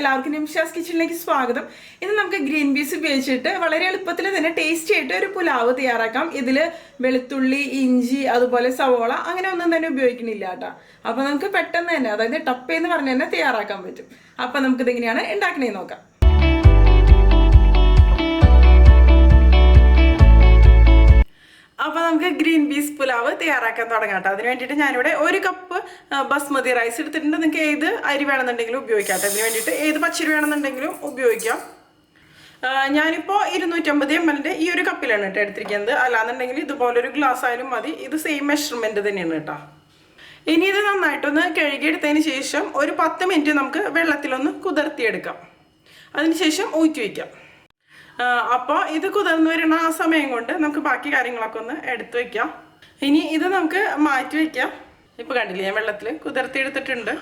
എല്ലാവർക്കും നിംഷാസ് കിച്ചണിലേക്ക് സ്വാഗതം. ഇന്ന് നമുക്ക് ഗ്രീൻ പീസ് ഉപയോഗിച്ചിട്ട് വളരെ എളുപ്പത്തിൽ തന്നെ ടേസ്റ്റി ആയിട്ട് ഒരു പുലാവ് തയ്യാറാക്കാം. ഇതിൽ വെളുത്തുള്ളി, ഇഞ്ചി, അതുപോലെ സവോള അങ്ങനെ ഒന്നും തന്നെ ഉപയോഗിക്കുന്നില്ല കേട്ടോ. അപ്പൊ നമുക്ക് പെട്ടെന്ന് തന്നെ, അതായത് ടപ്പേന്ന് പറഞ്ഞ് തന്നെ തയ്യാറാക്കാൻ പറ്റും. അപ്പൊ നമുക്കിത് എങ്ങനെയാണ് ഉണ്ടാക്കണേന്ന് നോക്കാം. അപ്പോൾ നമുക്ക് ഗ്രീൻ പീസ് പുലാവ് തയ്യാറാക്കാൻ തുടങ്ങാം കേട്ടോ. അതിന് വേണ്ടിയിട്ട് ഞാനിവിടെ 1 കപ്പ് ബസ്മതി റൈസ് എടുത്തിട്ടുണ്ട്. നിങ്ങൾക്ക് ഏത് അരി വേണമെന്നുണ്ടെങ്കിലും ഉപയോഗിക്കാം കേട്ടോ. അതിന് വേണ്ടിയിട്ട് ഏത് പച്ചരി വേണമെന്നുണ്ടെങ്കിലും ഉപയോഗിക്കാം. ഞാനിപ്പോൾ 250 ml ഈ ഒരു കപ്പിലാണ് കേട്ടോ എടുത്തിരിക്കുന്നത്. അല്ലാന്നുണ്ടെങ്കിൽ ഇതുപോലൊരു ഗ്ലാസ് ആയാലും മതി. ഇത് സെയിം മെഷർമെൻറ്റ് തന്നെയാണ് കേട്ടോ. ഇനി ഇത് നന്നായിട്ടൊന്ന് കഴുകിയെടുത്തതിന് ശേഷം ഒരു 10 മിനിറ്റ് നമുക്ക് വെള്ളത്തിലൊന്ന് കുതിർത്തിയെടുക്കാം. അതിനുശേഷം ഊറ്റി വയ്ക്കാം. അപ്പോൾ ഇത് കുതിർന്ന് വരുന്ന ആ സമയം കൊണ്ട് നമുക്ക് ബാക്കി കാര്യങ്ങളൊക്കെ ഒന്ന് എടുത്തു വെക്കാം. ഇനി ഇത് നമുക്ക് മാറ്റി വയ്ക്കാം. ഇപ്പോൾ കണ്ടില്ലേ, ഞാൻ വെള്ളത്തിൽ കുതിർത്തി എടുത്തിട്ടുണ്ട്.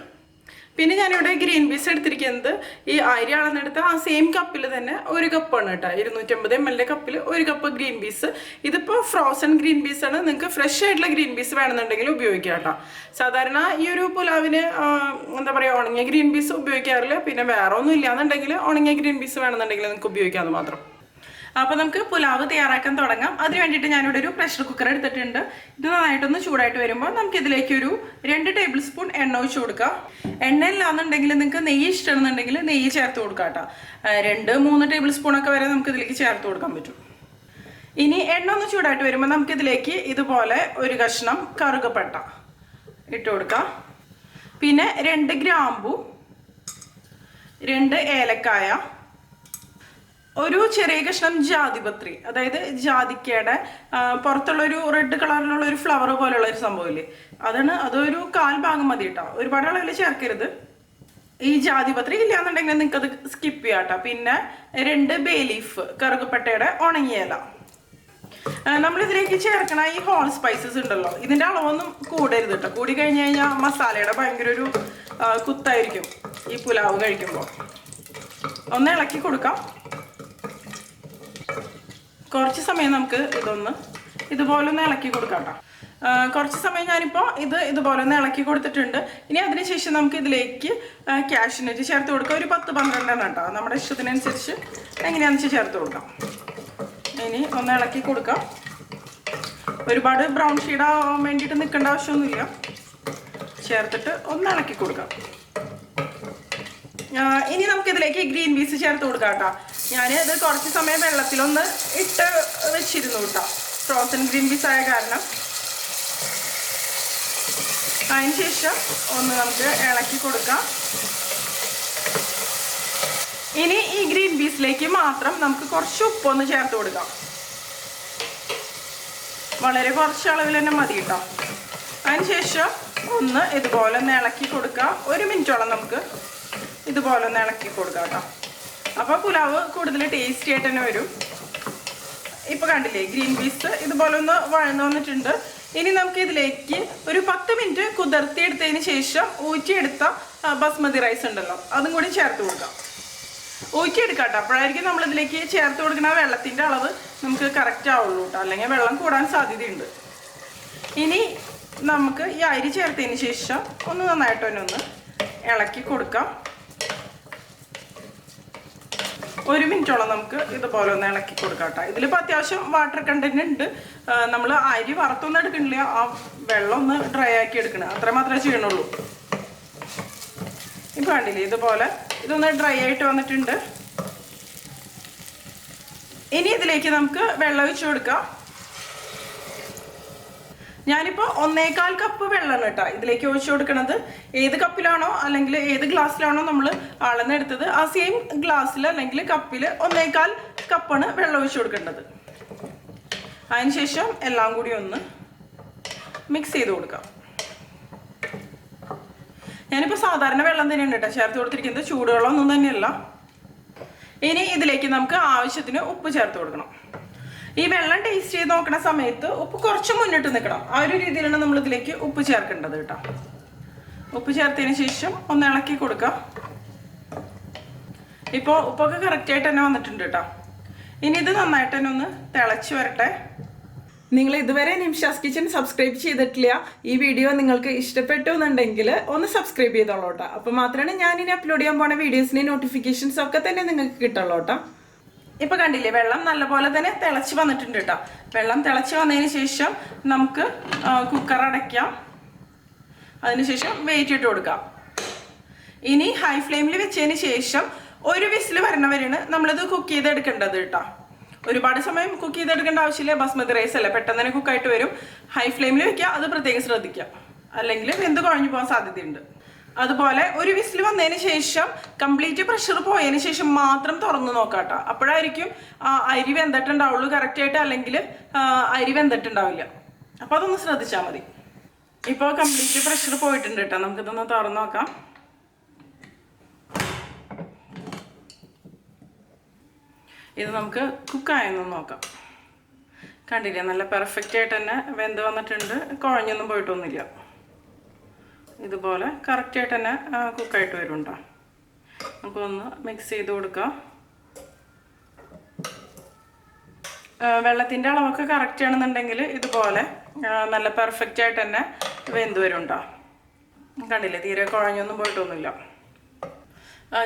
പിന്നെ ഞാനിവിടെ ഗ്രീൻ പീസ് എടുത്തിരിക്കുന്നത് ഈ അരി അളന്നെടുത്ത ആ സെയിം കപ്പിൽ തന്നെ 1 കപ്പാണ് കേട്ടോ. 250 ml കപ്പിൽ 1 കപ്പ് ഗ്രീൻ പീസ്. ഇതിപ്പോൾ ഫ്രോസൺ ഗ്രീൻ പീസാണ്. നിങ്ങൾക്ക് ഫ്രഷ് ആയിട്ടുള്ള ഗ്രീൻ പീസ് വേണമെന്നുണ്ടെങ്കിൽ ഉപയോഗിക്കാം കേട്ടോ. സാധാരണ ഈ ഒരു പുലാവിന് എന്താ പറയുക, ഉണങ്ങിയ ഗ്രീൻ പീസ് ഉപയോഗിക്കാറില്ല. പിന്നെ വേറെ ഒന്നും ഇല്ലാന്നുണ്ടെങ്കിൽ ഉണങ്ങിയ ഗ്രീൻ പീസ് വേണമെന്നുണ്ടെങ്കിൽ നിങ്ങൾക്ക് ഉപയോഗിക്കാമെന്ന് മാത്രം. അപ്പോൾ നമുക്ക് പുലാവ് തയ്യാറാക്കാൻ തുടങ്ങാം. അതിന് വേണ്ടിയിട്ട് ഞാനിവിടെ ഒരു പ്രഷർ കുക്കർ എടുത്തിട്ടുണ്ട്. ഇത് നന്നായിട്ടൊന്ന് ചൂടായിട്ട് വരുമ്പോൾ നമുക്ക് ഇതിലേക്ക് ഒരു 2 ടേബിൾ സ്പൂൺ എണ്ണ ഒഴിച്ച് കൊടുക്കാം. എണ്ണ ഇല്ലാന്നുണ്ടെങ്കിൽ നിങ്ങൾക്ക് നെയ്യ് ഇഷ്ടമാണെന്നുണ്ടെങ്കിൽ നെയ്യ് ചേർത്ത് കൊടുക്കാം കേട്ടോ. 2-3 ടേബിൾ സ്പൂണൊക്കെ വരെ നമുക്ക് ഇതിലേക്ക് ചേർത്ത് കൊടുക്കാൻ പറ്റും. ഇനി എണ്ണ ഒന്ന് ചൂടായിട്ട് വരുമ്പോൾ നമുക്കിതിലേക്ക് ഇതുപോലെ ഒരു കഷ്ണം കറുകപ്പട്ട ഇട്ട് കൊടുക്കാം. പിന്നെ 2 ഗ്രാമ്പു, 2 ഏലക്കായ, ഒരു ചെറിയ കഷ്ണം ജാതിപത്രി, അതായത് ജാതിക്കയുടെ പുറത്തുള്ളൊരു റെഡ് കളറിലുള്ള ഒരു ഫ്ലവർ പോലെയുള്ള ഒരു സംഭവമില്ലേ, അതൊരു 1/4 ഭാഗം മതി കേട്ടോ. ഒരുപാട് അളവിൽ ചേർക്കരുത്. ഈ ജാതിപത്രി ഇല്ലാന്നുണ്ടെങ്കിൽ നിങ്ങൾക്കത് സ്കിപ്പ് ചെയ്യാം കേട്ടോ. പിന്നെ 2 ബേ ലീഫ്, കറുകപ്പട്ടയുടെ ഉണങ്ങിയല. നമ്മളിതിലേക്ക് ചേർക്കണ ഈ ഹോൾ സ്പൈസസ് ഉണ്ടല്ലോ, ഇതിൻ്റെ അളവൊന്നും കൂടരുത് കേട്ടോ. കൂടി കഴിഞ്ഞ് കഴിഞ്ഞാൽ മസാലയുടെ ഭയങ്കര ഒരു കുത്തായിരിക്കും ഈ പുലാവ് കഴിക്കുമ്പോൾ. ഒന്ന് ഇളക്കി കൊടുക്കാം. കുറച്ച് സമയം നമുക്ക് ഇതുപോലെ ഒന്ന് ഇളക്കി കൊടുക്കാം കേട്ടോ. കുറച്ച് സമയം ഞാനിപ്പോൾ ഇതുപോലെ ഒന്ന് ഇളക്കി കൊടുത്തിട്ടുണ്ട്. ഇനി അതിനുശേഷം നമുക്ക് ഇതിലേക്ക് കാഷ്യൂനട്ട് ചേർത്ത് കൊടുക്കാം. ഒരു 10-12 കേട്ടോ, നമ്മുടെ ഇഷ്ടത്തിനനുസരിച്ച് എങ്ങനെയാണെന്ന് വെച്ചാൽ ചേർത്ത് കൊടുക്കാം. ഇനി ഒന്ന് ഇളക്കി കൊടുക്കാം. ഒരുപാട് ബ്രൗൺ ഷെയ്ഡാവാൻ വേണ്ടിയിട്ട് നിൽക്കേണ്ട ആവശ്യമൊന്നുമില്ല. ചേർത്തിട്ട് ഒന്ന് ഇളക്കി കൊടുക്കാം. ഇനി നമുക്കിതിലേക്ക് ഗ്രീൻ പീസ് ചേർത്ത് കൊടുക്കാം കേട്ടോ. ഞാനത് കുറച്ച് സമയം വെള്ളത്തിലൊന്ന് ഇട്ട് വെച്ചിരുന്നു കേട്ടോ, ഫ്രോസൺ ഗ്രീൻ പീസ് ആയ കാരണം. അതിന് ശേഷം ഒന്ന് നമുക്ക് ഇളക്കി കൊടുക്കാം. ഇനി ഈ ഗ്രീൻ പീസിലേക്ക് മാത്രം നമുക്ക് കുറച്ച് ഉപ്പൊന്ന് ചേർത്ത് കൊടുക്കാം. വളരെ കുറച്ച് അളവിൽ തന്നെ മതി കേട്ടോ. അതിന് ശേഷം ഒന്ന് ഇതുപോലെ ഒന്ന് ഇളക്കി കൊടുക്കാം. 1 മിനിറ്റോളം നമുക്ക് ഇതുപോലെ ഒന്ന് ഇളക്കി കൊടുക്കാം കേട്ടോ. അപ്പോൾ പുലാവ് കൂടുതൽ ടേസ്റ്റി ആയിട്ട് തന്നെ വരും. ഇപ്പോൾ കണ്ടില്ലേ, ഗ്രീൻ പീസ് ഇതുപോലെ ഒന്ന് വഴന്നു വന്നിട്ടുണ്ട്. ഇനി നമുക്ക് ഇതിലേക്ക് ഒരു 10 മിനിറ്റ് കുതിർത്തിയെടുത്തതിന് ശേഷം ഊറ്റിയെടുത്ത ബസ്മതി റൈസ് ഉണ്ടല്ലോ, അതും കൂടി ചേർത്ത് കൊടുക്കാം. ഊറ്റിയെടുക്കാം കേട്ടോ. അപ്പോഴായിരിക്കും നമ്മളിതിലേക്ക് ചേർത്ത് കൊടുക്കുന്ന വെള്ളത്തിൻ്റെ അളവ് നമുക്ക് കറക്റ്റ് ആവുള്ളൂ കേട്ടോ, അല്ലെങ്കിൽ വെള്ളം കൂടാൻ സാധ്യതയുണ്ട്. ഇനി നമുക്ക് ഈ അരി ചേർത്തതിന് ശേഷം ഒന്ന് നന്നായിട്ട് തന്നെ ഒന്ന് ഇളക്കി കൊടുക്കാം. 1 മിനിറ്റോളം നമുക്ക് ഇതുപോലെ ഒന്ന് ഇളക്കി കൊടുക്കാം കേട്ടോ. ഇതിലിപ്പോൾ അത്യാവശ്യം വാട്ടർ കണ്ടന്റ് ഉണ്ട്. നമ്മൾ അരി വറുത്തൊന്നും എടുക്കണില്ല, ആ വെള്ളം ഒന്ന് ഡ്രൈ ആക്കി എടുക്കണം, അത്ര മാത്രമേ ചെയ്യണുള്ളൂ. ഇപ്പോൾ കണ്ടില്ലേ, ഇതുപോലെ ഇതൊന്ന് ഡ്രൈ ആയിട്ട് വന്നിട്ടുണ്ട്. ഇനി ഇതിലേക്ക് നമുക്ക് വെള്ളം ഒഴിച്ചു കൊടുക്കാം. ഞാനിപ്പോൾ 1/4 കപ്പ് വെള്ളമാണ് കേട്ടോ ഇതിലേക്ക് ഒഴിച്ചു കൊടുക്കണത്. ഏത് കപ്പിലാണോ അല്ലെങ്കിൽ ഏത് ഗ്ലാസ്സിലാണോ നമ്മൾ അളന്നെടുത്തത് ആ സെയിം ഗ്ലാസ്സിൽ അല്ലെങ്കിൽ കപ്പിൽ 1/4 കപ്പാണ് വെള്ളം ഒഴിച്ചു കൊടുക്കേണ്ടത്. അതിനുശേഷം എല്ലാം കൂടി ഒന്ന് മിക്സ് ചെയ്ത് കൊടുക്കാം. ഞാനിപ്പോൾ സാധാരണ വെള്ളം തന്നെയാണ് കേട്ടോ ചേർത്ത് കൊടുത്തിരിക്കുന്നത്, ചൂടുവെള്ളമൊന്നും തന്നെയല്ല. ഇനി ഇതിലേക്ക് നമുക്ക് ആവശ്യത്തിന് ഉപ്പ് ചേർത്ത് കൊടുക്കണം. ഈ വെള്ളം ടേസ്റ്റ് ചെയ്ത് നോക്കുന്ന സമയത്ത് ഉപ്പ് കുറച്ച് മുന്നിട്ട് നിൽക്കണം. ആ ഒരു രീതിയിലാണ് നമ്മൾ ഇതിലേക്ക് ഉപ്പ് ചേർക്കേണ്ടത് കേട്ടോ. ഉപ്പ് ചേർത്തതിന് ശേഷം ഒന്ന് ഇളക്കി കൊടുക്കാം. ഇപ്പോൾ ഉപ്പൊക്കെ കറക്റ്റായിട്ട് തന്നെ വന്നിട്ടുണ്ട് കേട്ടോ. ഇനി ഇത് നന്നായിട്ട് തന്നെ ഒന്ന് തിളച്ച് വരട്ടെ. നിങ്ങൾ ഇതുവരെ നിംഷാസ് കിച്ചൻ സബ്സ്ക്രൈബ് ചെയ്തിട്ടില്ല, ഈ വീഡിയോ നിങ്ങൾക്ക് ഇഷ്ടപ്പെട്ടു എന്നുണ്ടെങ്കിൽ ഒന്ന് സബ്സ്ക്രൈബ് ചെയ്തോളൂ കേട്ടോ. അപ്പോൾ മാത്രമേ ഞാൻ ഇനി അപ്ലോഡ് ചെയ്യാൻ പോണ വീഡിയോസിന് നോട്ടിഫിക്കേഷൻസ് ഒക്കെ തന്നെ നിങ്ങൾക്ക് കിട്ടുള്ളൂ കേട്ടോ. ഇപ്പൊ കണ്ടില്ലേ, വെള്ളം നല്ലപോലെ തന്നെ തിളച്ച് വന്നിട്ടുണ്ട് കേട്ടോ. വെള്ളം തിളച്ച് വന്നതിന് ശേഷം നമുക്ക് കുക്കർ അടയ്ക്കാം. അതിനുശേഷം വെയിറ്റ് ഇട്ട് കൊടുക്കാം. ഇനി ഹൈ ഫ്ലെയിമിൽ വെച്ചതിന് ശേഷം ഒരു വിസിൽ വരണവരെയാണ് നമ്മളിത് കുക്ക് ചെയ്തെടുക്കേണ്ടത് കേട്ടോ. ഒരുപാട് സമയം കുക്ക് ചെയ്തെടുക്കേണ്ട ആവശ്യമില്ല, ബസ്മതി റൈസ് അല്ല, പെട്ടെന്ന് തന്നെ കുക്കായിട്ട് വരും. ഹൈ ഫ്ലെയിമിൽ വെക്കുക, അത് പ്രത്യേകം ശ്രദ്ധിക്കുക, അല്ലെങ്കിൽ വെന്ത് കുഴഞ്ഞു പോകാൻ സാധ്യതയുണ്ട്. അതുപോലെ ഒരു വിസിൽ വന്നതിന് ശേഷം കംപ്ലീറ്റ് പ്രഷർ പോയതിന് ശേഷം മാത്രം തുറന്ന് നോക്കാം കേട്ടോ. അപ്പോഴായിരിക്കും അരി വെന്തിട്ടുണ്ടാവുള്ളൂ കറക്റ്റായിട്ട്, അല്ലെങ്കിൽ അരി വെന്തിട്ടുണ്ടാവില്ല. അപ്പോൾ അതൊന്ന് ശ്രദ്ധിച്ചാൽ മതി. ഇപ്പോൾ കംപ്ലീറ്റ് പ്രഷർ പോയിട്ടുണ്ട് കേട്ടോ. നമുക്കിതൊന്ന് തുറന്ന് നോക്കാം. ഇത് നമുക്ക് കുക്കായെന്ന് നോക്കാം. കണ്ടില്ലേ, നല്ല പെർഫെക്റ്റ് ആയിട്ട് തന്നെ വെന്ത് വന്നിട്ടുണ്ട്, കുഴഞ്ഞൊന്നും പോയിട്ടൊന്നുമില്ല. ഇതുപോലെ കറക്റ്റായിട്ട് തന്നെ കുക്കായിട്ട് വരുന്നുണ്ടോ. നമുക്കൊന്ന് മിക്സ് ചെയ്ത് കൊടുക്കാം. വെള്ളത്തിൻ്റെ അളവൊക്കെ കറക്റ്റ് ആണെന്നുണ്ടെങ്കിൽ ഇതുപോലെ നല്ല പെർഫെക്റ്റ് ആയിട്ട് തന്നെ വെന്ത് വരുന്നുണ്ടോ. കണ്ടില്ലേ, തീരെ കുഴഞ്ഞൊന്നും പോയിട്ടൊന്നുമില്ല.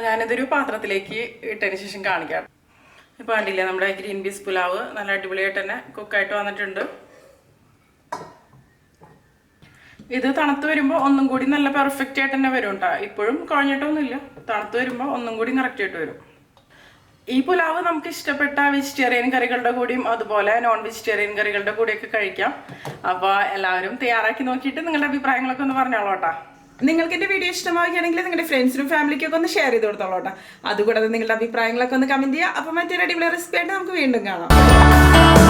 ഞാനിതൊരു പാത്രത്തിലേക്ക് ഇട്ടതിന് ശേഷം കാണിക്കാം. ഇപ്പോൾ കണ്ടില്ലേ, നമ്മുടെ ഗ്രീൻ പീസ് പുലാവ് നല്ല അടിപൊളിയായിട്ട് തന്നെ കുക്കായിട്ട് വന്നിട്ടുണ്ട്. ഇത് തണുത്ത് വരുമ്പോൾ ഒന്നും കൂടി നല്ല പെർഫെക്റ്റ് ആയിട്ട് തന്നെ വരും കേട്ടോ. ഇപ്പോഴും കുഴഞ്ഞിട്ടൊന്നുമില്ല, തണുത്ത് വരുമ്പോൾ ഒന്നും കൂടി കറക്റ്റ് ആയിട്ട് വരും. ഈ പുലാവ് നമുക്ക് ഇഷ്ടപ്പെട്ട വെജിറ്റേറിയൻ കറികളുടെ കൂടിയും അതുപോലെ നോൺ വെജിറ്റേറിയൻ കറികളുടെ കൂടിയൊക്കെ കഴിക്കാം. അപ്പോൾ എല്ലാവരും തയ്യാറാക്കി നോക്കിയിട്ട് നിങ്ങളുടെ അഭിപ്രായങ്ങളൊക്കെ ഒന്ന് പറഞ്ഞോളൂ കേട്ടോ. നിങ്ങൾക്ക് എൻ്റെ വീഡിയോ ഇഷ്ടമാവുകയാണെങ്കിൽ നിങ്ങളുടെ ഫ്രണ്ട്സിനും ഫാമിലിക്കൊക്കെ ഒന്ന് ഷെയർ ചെയ്ത് കൊടുത്തോളൂ കേട്ടോ. അതുകൂടാതെ നിങ്ങളുടെ അഭിപ്രായങ്ങളൊക്കെ ഒന്ന് കമൻറ്റ് ചെയ്യുക. അപ്പോൾ മറ്റൊരു അടിപൊളി റെസിപ്പി ആയിട്ട് നമുക്ക് വീണ്ടും കാണാം.